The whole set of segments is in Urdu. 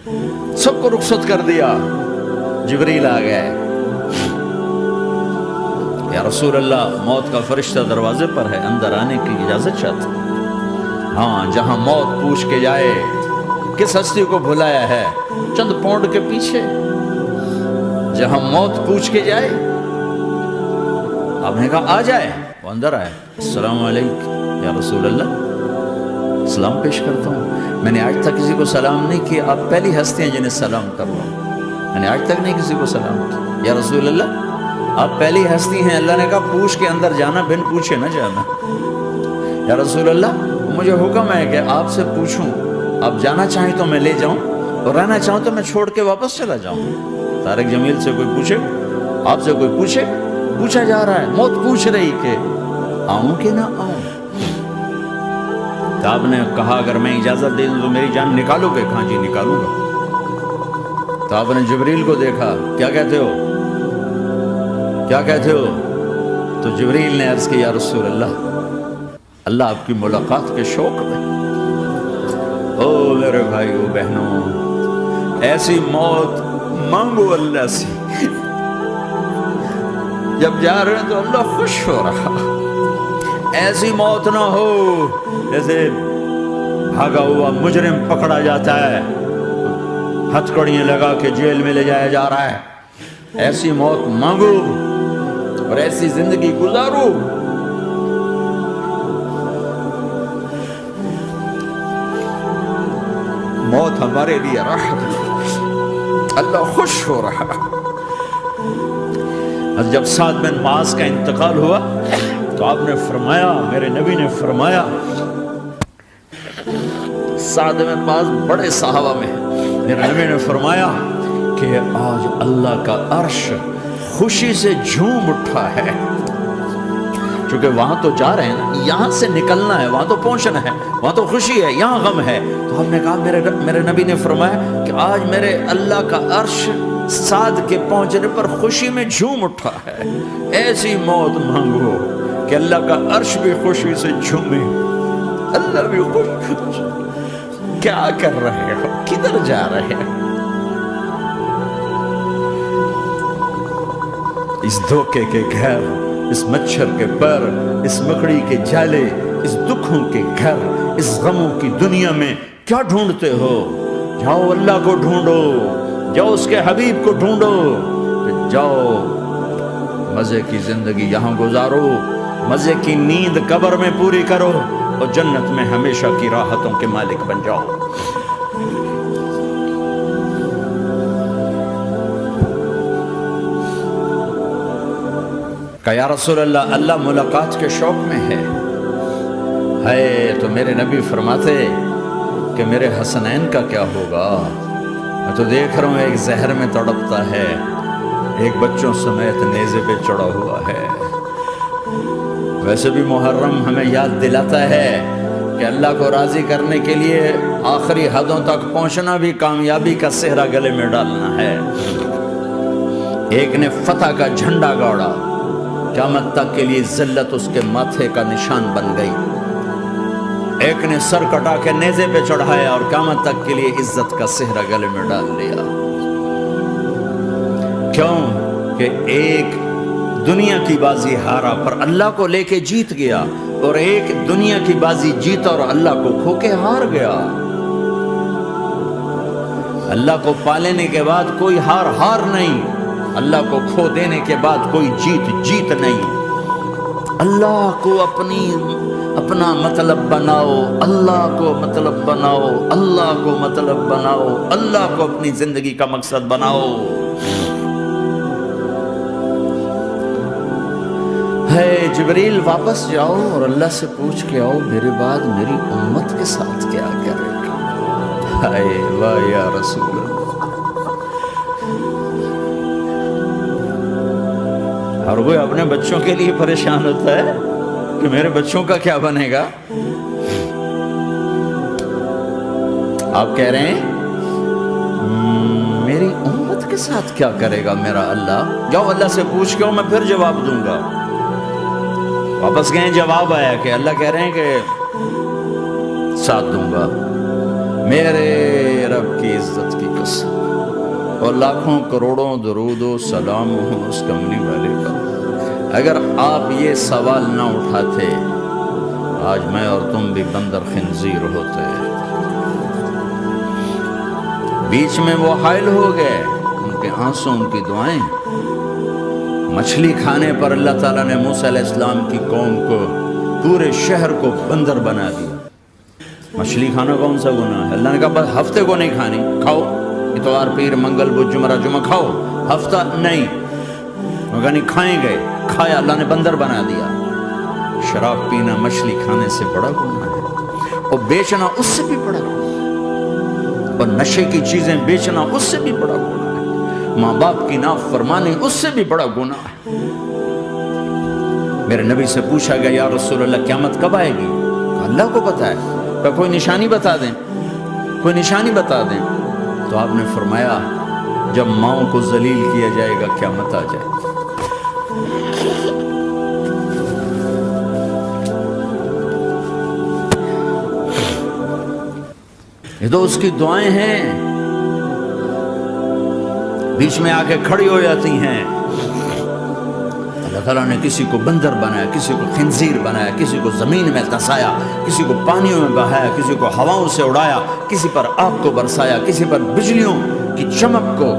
سب کو رخصت کر دیا. جبریل آ گئے. یا رسول اللہ موت کا فرشتہ دروازے پر ہے, اندر آنے کی اجازت چاہتا. ہاں, جہاں موت پوچھ کے جائے کس ہستی کو بھلایا ہے, چند پونڈ کے پیچھے, جہاں موت پوچھ کے جائے. آپ نے کہا آ جائے, وہ اندر آئے. السلام علیکم یا رسول اللہ, سلام پیش کرتا ہوں. میں نے آج تک کسی کو سلام نہیں کیا, آپ پہلی ہستی ہیں جنہیں سلام کر رہا ہوں. میں نے آج تک نہیں کسی کو سلام کیا. یا رسول اللہ آپ پہلی ہستی ہیں. اللہ نے کہا پوچھ کے اندر جانا, بن پوچھے نہ جانا. یا رسول اللہ مجھے حکم ہے کہ آپ سے پوچھوں, آپ جانا چاہیں تو میں لے جاؤں, اور رہنا چاہوں تو میں چھوڑ کے واپس چلا جاؤں. طارق جمیل سے کوئی پوچھے, آپ سے کوئی پوچھے, پوچھا جا رہا ہے, موت پوچھ رہی کہ آؤں کہ نہ آؤں. تو آپ نے کہا اگر میں اجازت دے دوں تو میری جان نکالو گے؟ کہاں جی نکالوں گا. تو آپ نے جبریل کو دیکھا, کیا کہتے ہو, کیا کہتے ہو؟ تو جبریل نے عرض کی یا رسول اللہ, اللہ آپ کی ملاقات کے شوق میں. او میرے بھائیو بہنوں, ایسی موت مانگو اللہ سے. جب جا رہے ہیں تو اللہ خوش ہو رہا. ایسی موت نہ ہو جیسے بھاگا ہوا مجرم پکڑا جاتا ہے, ہتھکڑیاں لگا کے جیل میں لے جایا جا رہا ہے. ایسی موت مانگو اور ایسی زندگی گزارو. موت ہمارے لیے راحت ہے, اللہ خوش ہو رہا. جب سعد بن معاذ کا انتقال ہوا تو آپ نے فرمایا, میرے نبی نے فرمایا, سعد بن معاذ بڑے صحابہ میں ہیں, میرے نبی نے فرمایا کہ آج اللہ کا عرش خوشی سے جھوم اٹھا ہے. چونکہ وہاں تو جا رہے ہیں نا, یہاں سے نکلنا ہے, وہاں تو پہنچنا ہے, وہاں تو خوشی ہے, یہاں غم ہے. تو ہم نے کہا میرے نبی نے فرمایا کہ آج میرے اللہ کا عرش سعد کے پہنچنے پر خوشی میں جھوم اٹھا ہے. ایسی موت مانگو کہ اللہ کا عرش بھی خوشی سے جھومے, اللہ بھی خوش. کیا کر رہے ہو, کدھر جا رہے ہیں؟ اس دھوکے کے گھر, اس مچھر کے پر, اس مکڑی کے جالے, اس دکھوں کے گھر, اس غموں کی دنیا میں کیا ڈھونڈتے ہو؟ جاؤ اللہ کو ڈھونڈو, جاؤ اس کے حبیب کو ڈھونڈو, جاؤ مزے کی زندگی یہاں گزارو, مزے کی نیند قبر میں پوری کرو, اور جنت میں ہمیشہ کی راحتوں کے مالک بن جاؤ. کہ یا رسول اللہ, اللہ ملاقات کے شوق میں ہے. تو میرے نبی فرماتے کہ میرے حسنین کا کیا ہوگا؟ میں تو دیکھ رہا ہوں ایک زہر میں تڑپتا ہے, ایک بچوں سمیت نیزے پہ چڑھا ہوا ہے. ویسے بھی محرم ہمیں یاد دلاتا ہے کہ اللہ کو راضی کرنے کے لیے آخری حدوں تک پہنچنا بھی کامیابی کا صحرا گلے میں ڈالنا ہے. ایک نے فتح کا جھنڈا گاڑا, قیامت تک کے لیے ذلت اس کے ماتھے کا نشان بن گئی. ایک نے سر کٹا کے نیزے پہ چڑھایا اور قیامت تک کے لیے عزت کا صحرا گلے میں ڈال لیا. کیوں کہ ایک دنیا کی بازی ہارا پر اللہ کو لے کے جیت گیا, اور ایک دنیا کی بازی جیتا اور اللہ کو کھو کے ہار گیا. اللہ کو پا لینے کے بعد کوئی ہار نہیں, اللہ کو کھو دینے کے بعد کوئی جیت نہیں. اللہ کو اپنا مطلب بناؤ, اللہ کو مطلب بناؤ, اللہ کو مطلب بناؤ, اللہ کو اپنی زندگی کا مقصد بناؤ. ہے جبریل واپس جاؤ اور اللہ سے پوچھ کے آؤ میرے بعد میری امت کے ساتھ کیا کرے گا. ہائے واہ یا رسول اللہ. اور وہ اپنے بچوں کے لیے پریشان ہوتا ہے کہ میرے بچوں کا کیا بنے گا. آپ کہہ رہے ہیں میری امت کے ساتھ کیا کرے گا میرا اللہ. جاؤ اللہ سے پوچھ کے میں پھر جواب دوں گا. واپس گئے, جواب آیا کہ اللہ کہہ رہے ہیں کہ ساتھ دوں گا. میرے رب کی عزت کی قسم، اور لاکھوں کروڑوں درود و سلام ہوں اس کملی والے پر، اگر آپ یہ سوال نہ اٹھاتے آج میں اور تم بھی بندر خنزیر ہوتے۔ بیچ میں وہ حائل ہو گئے، ان کے آنسوں، ان کی دعائیں۔ مچھلی کھانے پر اللہ تعالیٰ نے موسیٰ علیہ السلام کی قوم کو، پورے شہر کو بندر بنا دیا۔ مچھلی کھانا کون سا گناہ ہے؟ اللہ نے کہا بس ہفتے کو نہیں کھانی، کھاؤ اتوار پیر منگل بدھ جمعہ جمعہ کھاؤ، ہفتہ نہیں۔ وہ کہا نہیں کھائیں گے، کھایا، اللہ نے بندر بنا دیا۔ شراب پینا مچھلی کھانے سے بڑا گناہ ہے، اور بیچنا اس سے بھی بڑا گناہ ہے، اور نشے کی چیزیں بیچنا اس سے بھی بڑا گناہ ہے، ماں باپ کی نافرمانی اس سے بھی بڑا گناہ ہے۔ میرے نبی سے پوچھا گیا یا رسول اللہ قیامت کب آئے گی؟ اللہ کو پتا ہے، کہ کوئی نشانی بتا دیں، کوئی نشانی بتا دیں۔ تو آپ نے فرمایا جب ماؤں کو ذلیل کیا جائے گا قیامت آ جائے گی۔ یہ تو اس کی دعائیں ہیں، بیچ میں آ کے کھڑی ہو جاتی ہیں۔ اللہ تعالیٰ نے کسی کو بندر بنایا، کسی کو خنزیر بنایا، کسی کو زمین میں دھسایا، کسی کو پانیوں میں بہایا، کسی کو ہواؤں سے اڑایا، کسی پر آگ کو برسایا، کسی پر بجلیوں کی چمک کو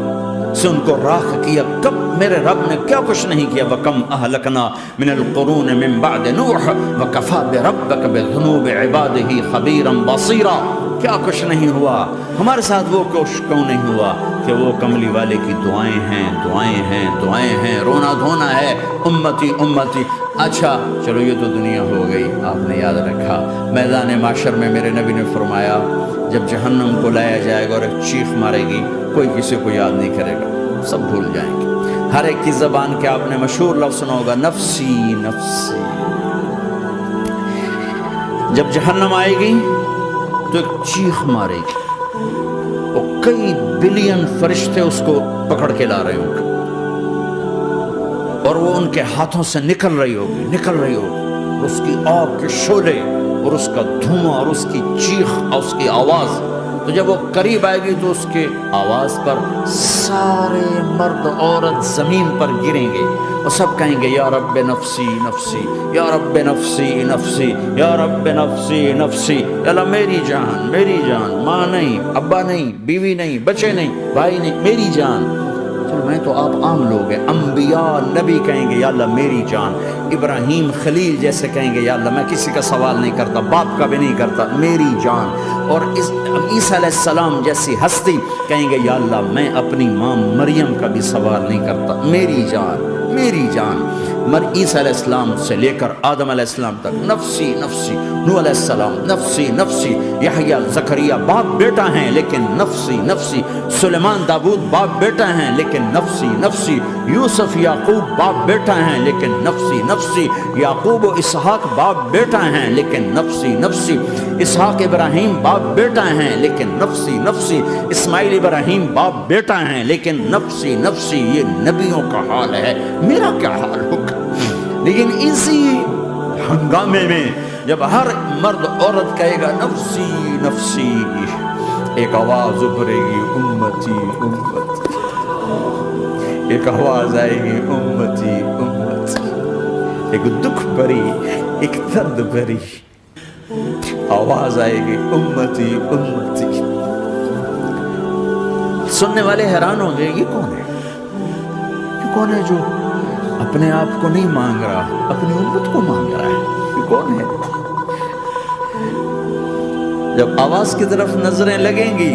سے ان کو راکھ کیا۔ کب میرے رب نے کیا کچھ نہیں کیا۔ وَكَمْ أَهْلَكْنَا مِنَ الْقُرُونِ مِنْ بَعْدِ نُوحٍ وَكَفَى بِرَبِّكَ بِذُنُوبِ عِبَادِهِ خَبِيرًا بَصِيرًا۔ کیا کچھ نہیں ہوا ہمارے ساتھ، وہ کچھ کیوں نہیں ہوا کہ وہ کملی والے کی دعائیں ہیں، دعائیں ہیں، دعائیں ہیں، رونا دھونا ہے، امتی امتی۔ اچھا چلو یہ تو دنیا ہو گئی، آپ نے یاد رکھا میدان معاشر میں میرے نبی نے فرمایا جب جہنم کو لایا جائے گا اور ایک چیخ مارے گی، کوئی کسی کو یاد نہیں کرے گا، سب بھول جائیں گے۔ ہر ایک کی زبان کے آپ نے مشہور لفظ سنا ہوگا نفسی نفسی۔ جب جہنم آئے گی تو ایک چیخ مارے گی، اور کئی بلین فرشتے اس کو پکڑ کے لا رہے ہوں گے، اور وہ ان کے ہاتھوں سے نکل رہی ہوگی، اور اس کی آگ کے شعلے اور اس کا دھواں اور اس کی چیخ اور اس کی آواز۔ تو جب وہ قریب آئے گی تو اس کے آواز پر سارے مرد عورت زمین پر گریں گے اور سب کہیں گے یا رب نفسی نفسی، یا رب نفسی نفسی، یا رب نفسی نفسی۔ اللہ میری جان، میری جان، ماں نہیں، ابا نہیں، بیوی نہیں، بچے نہیں، بھائی نہیں، میری جان۔ چلو میں تو آپ عام لوگ ہیں، انبیاء نبی کہیں گے یا اللہ میری جان، ابراہیم خلیل جیسے کہیں گے یا اللہ میں کسی کا سوال نہیں کرتا، باپ کا بھی نہیں کرتا، میری جان۔ اور عیسیٰ علیہ السلام جیسی ہستی کہیں گے یا اللہ میں اپنی ماں مریم کا بھی سوال نہیں کرتا، میری جان، میری جان۔ عیسیٰ علیہ السلام سے لے کر آدم علیہ السلام تک نفسی نفسی، نوح علیہ السلام نفسی نفسی، یحییٰ زکریا باپ بیٹا ہیں لیکن نفسی نفسی، سلیمان داؤد باپ بیٹا ہیں لیکن نفسی نفسی، یوسف یعقوب باپ بیٹا ہیں لیکن نفسی نفسی، یعقوب و اسحاق باپ بیٹا ہیں لیکن نفسی نفسی، اسحاق ابراہیم باپ بیٹا ہیں لیکن نفسی نفسی، اسماعیل ابراہیم باپ بیٹا ہیں لیکن نفسی نفسی۔ یہ نبیوں کا حال ہے، میرا کیا حال ہوگا؟ لیکن اسی ہنگامے میں جب ہر مرد عورت کہے گا نفسی نفسی، ایک آواز ابھرے گی امتی امتی، ایک آواز آئے گی امتی امتی، ایک دکھ بھری، ایک درد بھری آواز آئے گی امتی امتی۔ سننے والے حیران ہوں گے یہ کون ہے، یہ کون ہے جو اپنے آپ کو نہیں مانگ رہا، اپنی امت کو مانگ رہا ہے، یہ کون ہے؟ جب آواز کی طرف نظریں لگیں گی،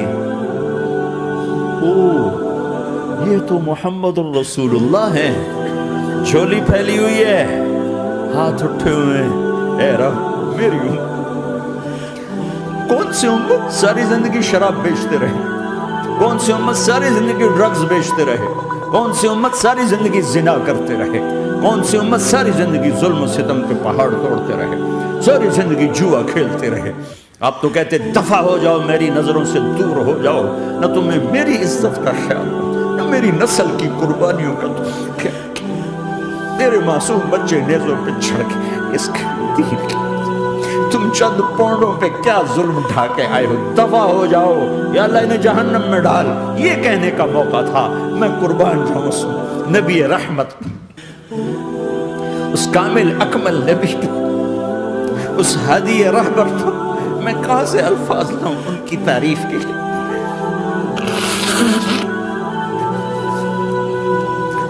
یہ تو محمد الرسول اللہ ہے، جھولی پھیلی ہوئی ہے، ہاتھ اٹھے ہوئے ہیں، اے رب میری امت۔ کون سی امت ساری زندگی شراب بیچتے رہے، کون سی امت ساری زندگی ڈرگز بیچتے رہے، کون سی امت ساری زندگی زنا کرتے رہے، کون سی امت ساری زندگی ظلم و ستم کے پہاڑ توڑتے رہے، ساری زندگی جوا کھیلتے رہے۔ آپ تو کہتے دفع ہو جاؤ، میری نظروں سے دور ہو جاؤ، نہ تمہیں میری عزت کا خیال ہو، نہ میری نسل کی قربانیوں کا تمہیں خیال کیا، میرے معصوم بچے نیزوں پہ چھڑ کے اس کے دین کی، تم چند پونڈوں پہ کیا ظلم ڈھا کے آئے ہو، دفع ہو جاؤ یا اللہ انہیں جہنم میں ڈال. یہ کہنے کا موقع تھا. میں قربان جاؤں اس نبی رحمت، اس کامل اکمل نبی، اس ہادی رہبر کو میں کہاں سے الفاظ لاؤں ان کی تعریف کے لیے.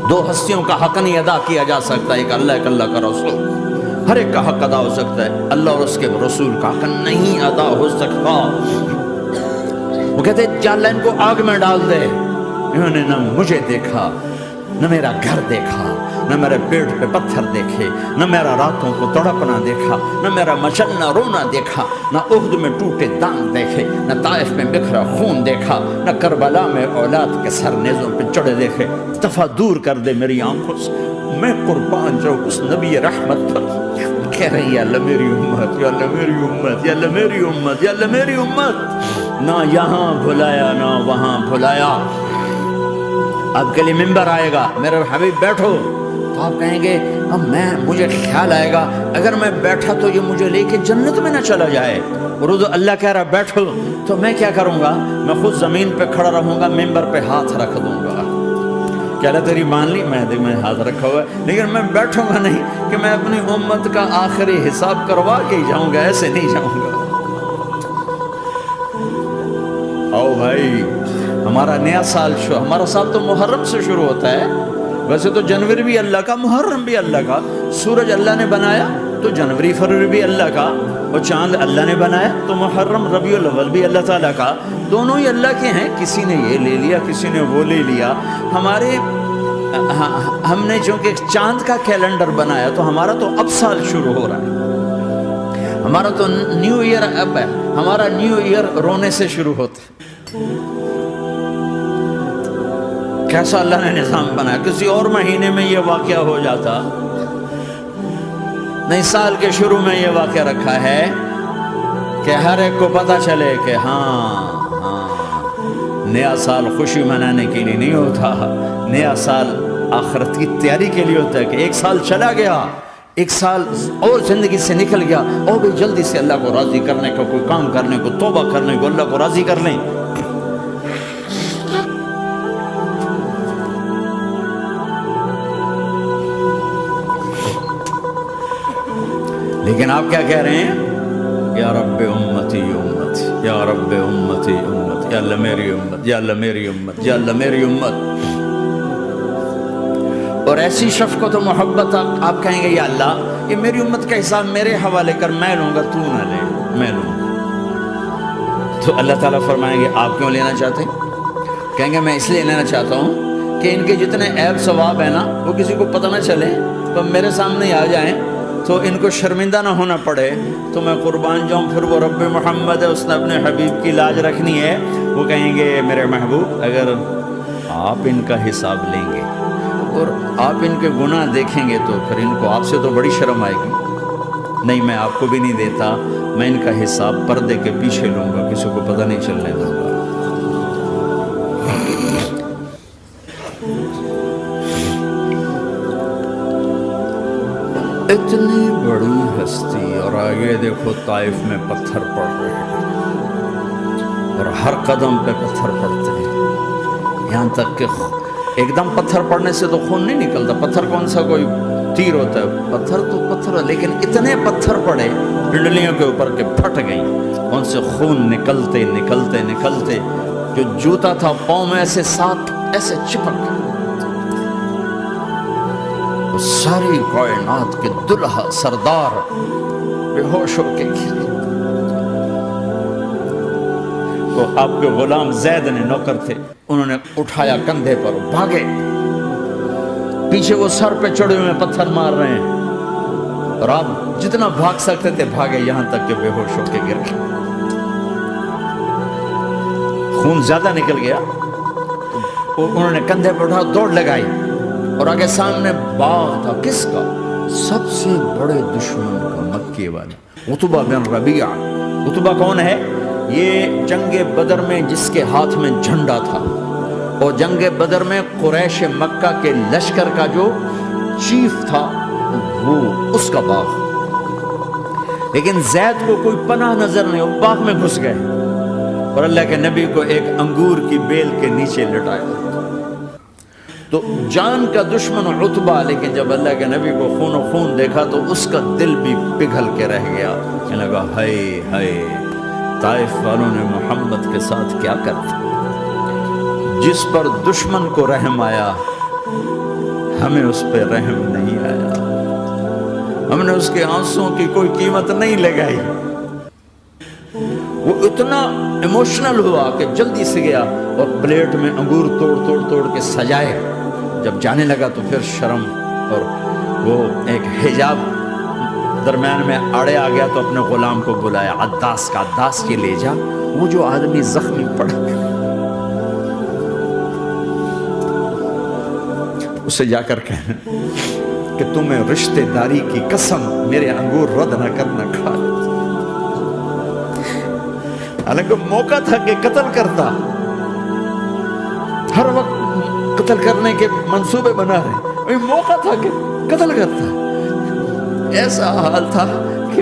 دو ہستیوں کا حق نہیں ادا کیا جا سکتا، ایک اللہ، ایک اللہ کا رسول. ہر ایک کا حق ادا ہو سکتا ہے، اللہ اور اس کے رسول کا حق نہیں ادا ہو سکتا. وہ کہتے ہیں کہ اللہ ان کو آگ میں ڈال دے. انہوں نے نہ مجھے دیکھا، نہ میرا گھر دیکھا، نہ میرے پیٹ پہ پتھر دیکھے، نہ میرا راتوں کو تڑپنا دیکھا، نہ میرا مچلنا رونا دیکھا، نہ احد میں ٹوٹے دانت دیکھے، نہ طائف میں بکھرا خون دیکھا، نہ کربلا میں اولاد کے سر نیزوں پہ چڑھے دیکھے. دفع دور کر دے میری آنکھوں سے. میں قربان جاؤں اس نبی رحمت پر. کہہ رہے یا اللہ میری امت، یا اللہ میری امت، یا اللہ میری امت، یا اللہ میری امت. نہ یہاں بھلایا نہ وہاں بھلایا. آپ کے لیے ممبر آئے گا، میرے حبیب بیٹھو، تو آپ کہیں گے اب مجھے خیال آئے گا اگر میں بیٹھا تو یہ مجھے لے کے جنت میں نہ چلا جائے. اور اللہ کہہ رہا بیٹھو، تو میں کیا کروں گا؟ میں خود زمین پہ کھڑا رہوں گا، ممبر پہ ہاتھ رکھ دوں گا. کیا اللہ تیری مان لی؟ میں ہاتھ رکھا ہوا ہے، لیکن میں بیٹھوں گا نہیں کہ میں اپنی امت کا آخری حساب کروا کے ہی جاؤں گا، ایسے نہیں جاؤں گا. آؤ بھائی، ہمارا نیا سال ہمارا سال تو محرم سے شروع ہوتا ہے. ویسے تو جنوری بھی اللہ کا، محرم بھی اللہ کا. سورج اللہ نے بنایا تو جنوری فروری بھی اللہ کا، اور چاند اللہ نے بنایا تو محرم ربیع الاول بھی اللہ تعالیٰ کا. دونوں ہی اللہ کے ہیں. کسی نے یہ لے لیا، کسی نے وہ لے لیا. ہم نے چونکہ چاند کا کیلنڈر بنایا تو ہمارا تو اب سال شروع ہو رہا ہے. ہمارا تو نیو ایئر اب ہے. ہمارا نیو ایئر رونے سے شروع ہوتا ہے. کیسا اللہ نے نظام بنایا. کسی اور مہینے میں یہ واقعہ ہو جاتا نہیں، سال کے شروع میں یہ واقعہ رکھا ہے کہ ہر ایک کو پتہ چلے کہ ہاں نیا سال خوشی منانے کے لیے نہیں ہوتا، نیا سال آخرت کی تیاری کے لیے ہوتا ہے. کہ ایک سال چلا گیا، ایک سال اور زندگی سے نکل گیا، اور بھی جلدی سے اللہ کو راضی کرنے کا کوئی کام کرنے کو، توبہ کرنے کو، اللہ کو راضی کر لیں. لیکن آپ کیا کہہ رہے ہیں؟ یا رب امتی امت، یا رب امتی امت، یا اللہ میری امت، یا اللہ میری امت، یا اللہ میری امت. اور ایسی شفقت و محبت آپ کہیں گے یا اللہ یہ میری امت کا حساب میرے حوالے کر، میں لوں گا، تو نہ لے، میں لوں گا. تو اللہ تعالیٰ فرمائیں گے آپ کیوں لینا چاہتے ہیں؟ کہیں گے میں اس لیے لینا چاہتا ہوں کہ ان کے جتنے عیب ثواب ہیں نا وہ کسی کو پتہ نہ چلے، تو میرے سامنے آ جائیں تو ان کو شرمندہ نہ ہونا پڑے. تو میں قربان جاؤں. پھر وہ رب محمد ہے، اس نے اپنے حبیب کی لاج رکھنی ہے. وہ کہیں گے میرے محبوب اگر آپ ان کا حساب لیں گے اور آپ ان کے گناہ دیکھیں گے تو پھر ان کو آپ سے تو بڑی شرم آئے گی. نہیں، میں آپ کو بھی نہیں دیتا، میں ان کا حساب پردے کے پیچھے لوں گا، کسی کو پتہ نہیں چلنے دوں گا. اتنی بڑی ہستی، اور آگے دیکھو طائف میں پتھر پڑ رہے ہیں، اور ہر قدم پہ پتھر پڑتے ہیں. یہاں تک کہ ایک دم پتھر پڑنے سے تو خون نہیں نکلتا. پتھر کون سا کوئی تیر ہوتا ہے؟ پتھر تو پتھر ہے، لیکن اتنے پتھر پڑے پنڈلیوں کے اوپر کے پھٹ گئیں. ان سے خون نکلتے نکلتے نکلتے جو جوتا تھا پاؤں میں ایسے ساتھ ایسے چپک گئے. ساری کائنات کے دلہا سردار بے ہوش ہو کے گرے. تو آپ کے غلام زید نے نوکر تھے، انہوں نے اٹھایا کندھے پر، بھاگے. پیچھے وہ سر پہ چڑھے ہوئے پتھر مار رہے ہیں، اور آپ جتنا بھاگ سکتے تھے بھاگے، یہاں تک کہ بے ہوش ہو کے گر گئے. خون زیادہ نکل گیا تو انہوں نے کندھے پر اٹھا، دوڑ لگائی، اور آگے سامنے باغ تھا. کس کا؟ سب سے بڑے دشمن کا، مکے والا عتبہ بن ربیعہ. عتبہ کون ہے؟ یہ جنگ بدر میں جس کے ہاتھ میں جھنڈا تھا، اور جنگ بدر میں قریش مکہ کے لشکر کا جو چیف تھا وہ اس کا باغ. لیکن زید کو کوئی پناہ نظر نہیں، وہ باغ میں گھس گئے اور اللہ کے نبی کو ایک انگور کی بیل کے نیچے لٹایا۔ تو جان کا دشمن عتبہ، لیکن جب اللہ کے نبی کو خون و خون دیکھا تو اس کا دل بھی پگھل کے رہ گیا، کہنے لگا ہائے ہائے، طائف والوں نے محمد کے ساتھ کیا کرتا، جس پر دشمن کو رحم آیا ہمیں اس پہ رحم نہیں آیا، ہم نے اس کے آنسوں کی کوئی قیمت نہیں لگائی۔ وہ اتنا ایموشنل ہوا کہ جلدی سے گیا اور پلیٹ میں انگور توڑ کے سجائے۔ جب جانے لگا تو پھر شرم اور وہ ایک حجاب درمیان میں آڑے آ گیا تو اپنے غلام کو بلایا، عداس کا، عداس کے لے جا وہ جو آدمی زخمی پڑ گیا، اسے جا کر کہنا کہ تمہیں رشتہ داری کی قسم میرے انگور رد نہ کرنا کھا۔ حالانکہ موقع تھا کہ قتل کرتا، ہر وقت قتل کرنے کے منصوبے بنا رہے، موقع تھا کہ قتل کرتا۔ ایسا حال تھا کہ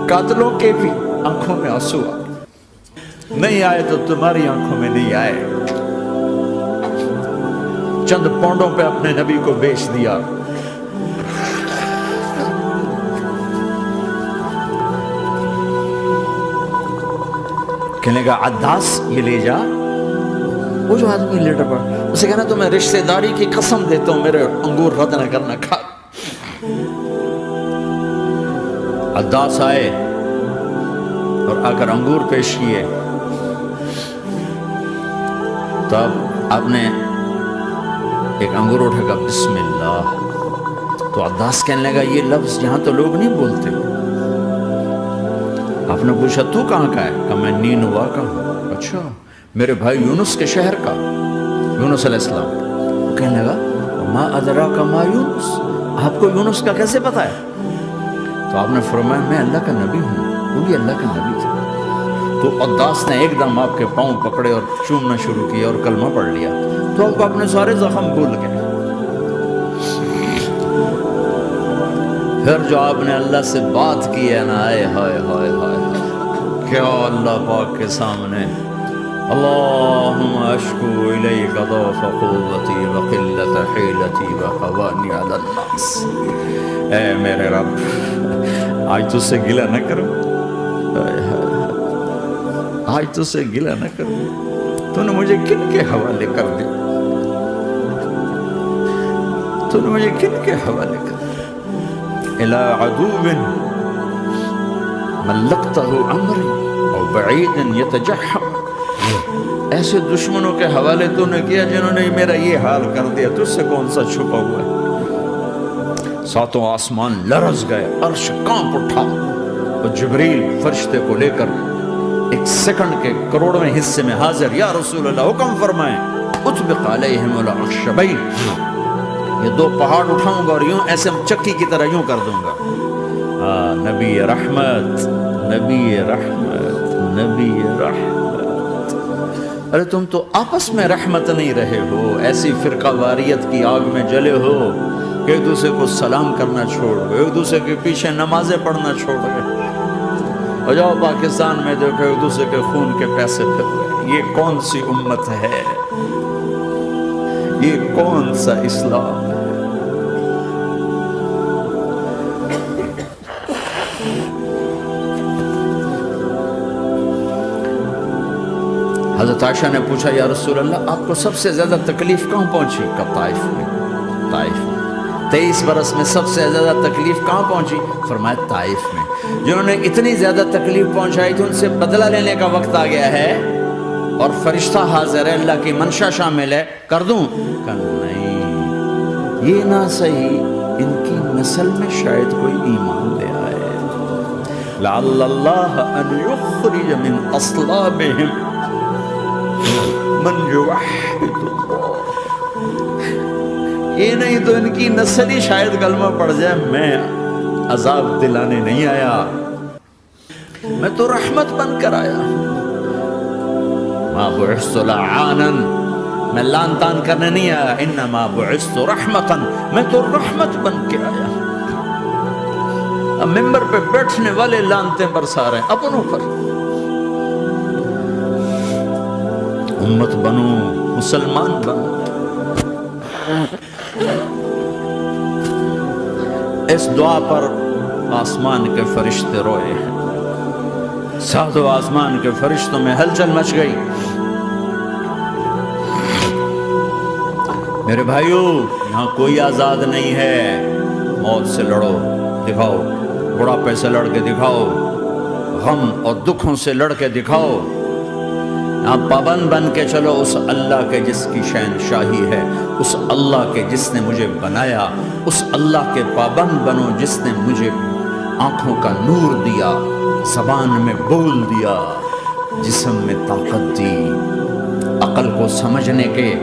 قاتلوں کے بھی آنکھوں میں آنسو آئے، نہیں آئے تو تمہاری آنکھوں میں نہیں آئے۔ چند پونڈوں پہ اپنے نبی کو بیچ دیا۔ کہنے کا عداس یہ لے جا، وہ جو آدمی لیٹا پڑا، اسے کہنا تو میں رشتہ داری کی قسم دیتا ہوں میرے انگور رد نہ کرنا کھا۔ عداس آئے اور آ کر انگور پیش کیے، تب آپ نے ایک انگور اٹھا کر بسم اللہ، تو عداس کہنے لگا یہ لفظ یہاں تو لوگ نہیں بولتے۔ آپ نے پوچھا تو کہاں کا ہے؟ کہا میں نینوا کا ہوں۔ اچھا، میرے بھائی یونس کے شہر کا، یونس علیہ السلام۔ وہ کہنے لگا ما ادراک ما یونس، آپ کو یونس کا کیسے پتا ہے؟ تو آپ نے فرمایا میں اللہ کا نبی ہوں، وہ بھی اللہ کا نبی تھا۔ تو عداس نے ایک دم آپ کے پاؤں پکڑے اور چومنا شروع کیا اور کلمہ پڑھ لیا، تو آپ کو اپنے سارے زخم بھول گئے۔ پھر جو آپ نے اللہ سے بات کی ہے نا، آئے ہائے ہائے ہائے، کیا اللہ پاک کے سامنے اللہم اشکو الیک ضعف قوتی وقلت حیلتی وحوانی علی الناس، اے میرے رب آج تجھ سے گلہ نہ کروں، آج تجھ سے گلہ نہ کروں، تو نے مجھے کن کے حوالے کر دیا، تو نے مجھے کن کے حوالے کر دیا، الی عدو ملکتہ عمری او بعید یتجحم، ایسے دشمنوں کے حوالے تو نے کیا جنہوں نے میرا یہ حال کر دیا، تجھ سے کون سا چھپا ہوا ہے۔ ساتوں آسمان لرز گئے، عرش کانپ اٹھا، اور جبریل فرشتے کو لے کر ایک سیکنڈ کے کروڑویں حصے میں حاضر، یا رسول اللہ حکم فرمائیں اطبق علیہم الاخشبین، یہ دو پہاڑ اٹھاؤں گا اور یوں ایسے چکی کی طرح یوں کر دوں گا۔ نبی رحمت، نبی رحمت، نبی رحمت۔ ارے تم تو آپس میں رحمت نہیں رہے ہو، ایسی فرقہ واریت کی آگ میں جلے ہو کہ ایک دوسرے کو سلام کرنا چھوڑ گئے، ایک دوسرے کے پیچھے نمازیں پڑھنا چھوڑ گئے، اور جاؤ پاکستان میں دیکھو ایک دوسرے کے خون کے پیسے پھر گئے۔ یہ کون سی امت ہے؟ یہ کون سا اسلام ہے؟ حضرت عائشہ نے پوچھا یا رسول اللہ آپ کو سب سے زیادہ تکلیف کہاں پہنچی؟ کہا طائف میں، طائف میں۔ 23 برس میں سب سے زیادہ تکلیف کہاں پہنچی؟ فرمایا طائف میں۔ جنہوں نے اتنی زیادہ تکلیف پہنچائی تھی ان سے بدلہ لینے کا وقت آ گیا ہے، اور فرشتہ حاضر ہے، اللہ کی منشا شامل ہے، کر دوں؟ کہا نہیں، یہ نہ صحیح، ان کی نسل میں شاید کوئی ایمان لے آئے، لعل اللہ ان یخرج من اصلابہم من یوحد اللہ، یہ نہیں تو ان کی نسل ہی شاید کلمہ پڑھ جائے، میں عذاب دلانے نہیں آیا، میں تو رحمت بن کر آیا، ما بعثت لعانا، میں لان تان کرنے نہیں آیا، انما بعثت رحمتا، میں تو رحمت بن کے آیا۔ اب ممبر پہ بیٹھنے والے لانتیں برسا رہے ہیں اپنوں پر. امت بنو، مسلمان بنو. اس دعا پر آسمان کے فرشتے روئے ہیں. ساتوں آسمان کے فرشتوں میں ہلچل مچ گئی. میرے بھائیو، یہاں کوئی آزاد نہیں ہے. موت سے لڑو، دکھاؤ. بڑھاپے سے لڑ کے دکھاؤ. غم اور دکھوں سے لڑ کے دکھاؤ. آپ پابند بن کے چلو اس اللہ کے جس کی شہنشاہی ہے، اس اللہ کے جس نے مجھے بنایا. اس اللہ کے پابند بنو جس نے مجھے آنکھوں کا نور دیا، زبان میں بول دیا، جسم میں طاقت دی، عقل کو سمجھنے کے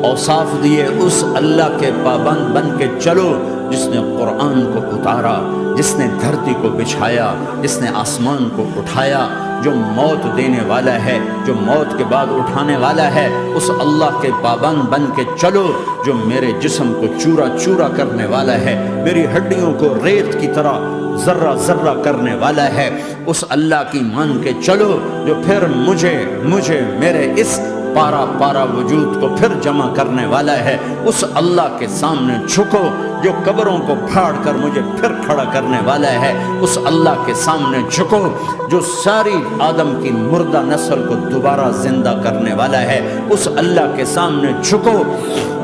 اوصاف دیے. اس اللہ کے پابند بن کے چلو جس نے قرآن کو اتارا، جس نے دھرتی کو بچھایا، جس نے آسمان کو اٹھایا، جو موت دینے والا ہے، جو موت کے بعد اٹھانے والا ہے. اس اللہ کے پابند بن کے چلو جو میرے جسم کو چورا چورا کرنے والا ہے، میری ہڈیوں کو ریت کی طرح ذرہ ذرہ کرنے والا ہے. اس اللہ کی مان کے چلو جو پھر مجھے میرے اس پارا پارا وجود کو پھر جمع کرنے والا ہے. اس اللہ کے سامنے جھکو جو قبروں کو پھاڑ کر مجھے پھر کھڑا کرنے والا ہے. اس اللہ کے سامنے جھکو جو ساری آدم کی مردہ نسل کو دوبارہ زندہ کرنے والا ہے. اس اللہ کے سامنے جھکو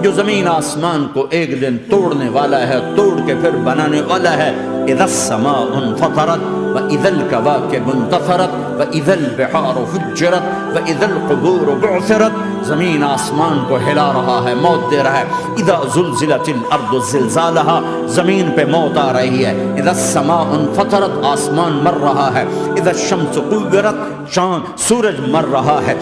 جو زمین آسمان کو ایک دن توڑنے والا ہے، توڑ کے پھر بنانے والا ہے. اذا السماء انفطرت واذا الكواكب انتثرت واذا البحار فجرت واذا القبور بعثرت. زمین آسمان کو ہلا رہا ہے، موت دے رہا ہے. اذا زلزلت الارض زلزالها، زمین پہ موت آ رہی ہے. اذا السماء انفطرت، آسمان مر رہا ہے. اذا الشمس كورت، چاند سورج مر رہا ہے.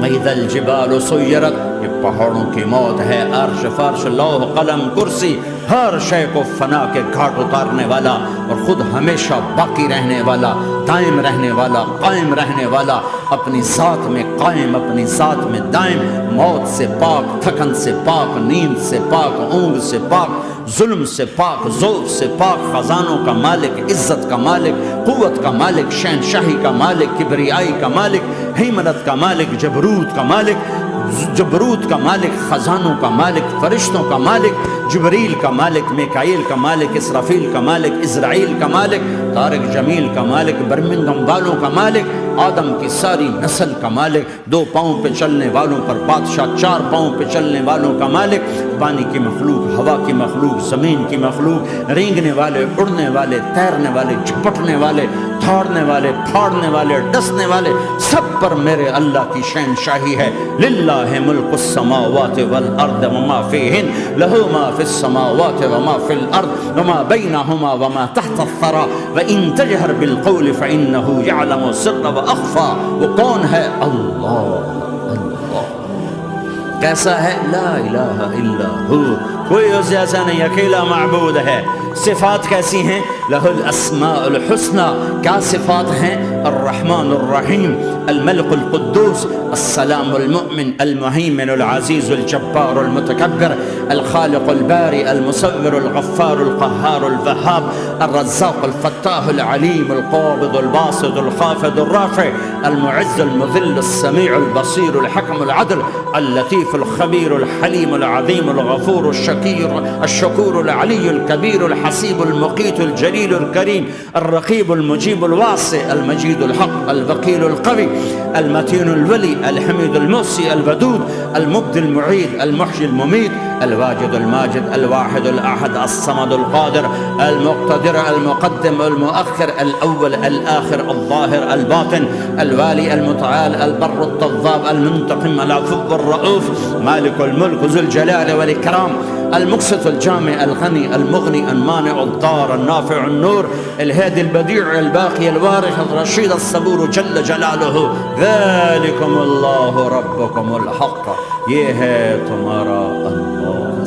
وَإِذَا الْجِبَالُ سُيِّرَتْ، یہ پہاڑوں کی موت ہے. عرش فرش لوح قلم کرسی، ہر شے کو فنا کے گھاٹ اتارنے والا اور خود ہمیشہ باقی رہنے والا، دائم رہنے والا، قائم رہنے والا، اپنی ذات میں قائم، اپنی ذات میں دائم. موت سے پاک، تھکن سے پاک، نیند سے پاک، اونگ سے پاک، ظلم سے پاک، ذوق سے پاک، خزانوں کا مالک، عزت کا مالک، قوت کا مالک، شہنشاہی کا مالک، کبریائی کا مالک، ہیمنت کا مالک، جبروت کا مالک، خزانوں کا مالک، فرشتوں کا مالک، جبریل کا مالک، میکائیل کا مالک، اسرافیل کا مالک، اسرائیل کا مالک، طارق جمیل کا مالک، برمنگم والوں کا مالک، آدم کی ساری نسل کا مالک، 2 پاؤں پہ چلنے والوں پر بادشاہ، 4 پاؤں پہ چلنے والوں کا مالک، پانی کی مخلوق، ہوا کی مخلوق، زمین کی مخلوق، رینگنے والے، اڑنے والے، تیرنے والے، جھپٹنے والے، دھاڑنے والے، پھاڑنے والے، ڈسنے والے، سب پر میرے اللہ کی شہنشاہی ہے. للہ ملک السماوات والارض وما فیہن، لہ ما فی السماوات وما فی الارض وما بینہما وما تحت الثری وان تجہر بالقول فانہ یعلم السر واخفی. وہ کون ہے؟ اللہ. کیسا ہے؟ لا الہ الا ہو، کوئی اس جیسا نہیں، اکیلا معبود ہے. صفات کیسی ہیں؟ لہ الاسماء الحسنى. کیا صفات ہیں؟ الرحمن الرحیم، الملک القدوس، السلام المؤمن، المہیمن العزیز الجبار المتکبر، الخالق الباری المصور الغفار القہار الوہاب، الرزاق الفتاح العلیم القابض الباسط الخافض الرافع، المعز المذل السمیع البصیر الحکم العدل، اللطیف الخبیر الحلیم العظیم الغفور الشکور العلی الکبیر الحسیب المقیت الجلیل الکریم، الرقیب المجیب الواسع، المجید الحق، الوکیل القوی، المتین الولی، الحمید المحصی، الودود، المبدی المعید، المحیی الممید، الواجد الماجد، الواحد الأحد، الصمد القادر، المقتدر، المقدم، المؤخر، الأول، الآخر، الظاهر، الباطن، الوالي، المتعال، البر التضاب، المنتقم، العفو الرؤوف، مالك الملك ذو الجلال والإكرام، المقسط الجامع، الغني، المغني، المانع، الضار، النافع، النور، الهادي، البديع، الباقي، الوارث، الرشيد، الصبور جل جلاله. ذلكم الله ربكم الحق، یہ ہے تمہارا اللہ.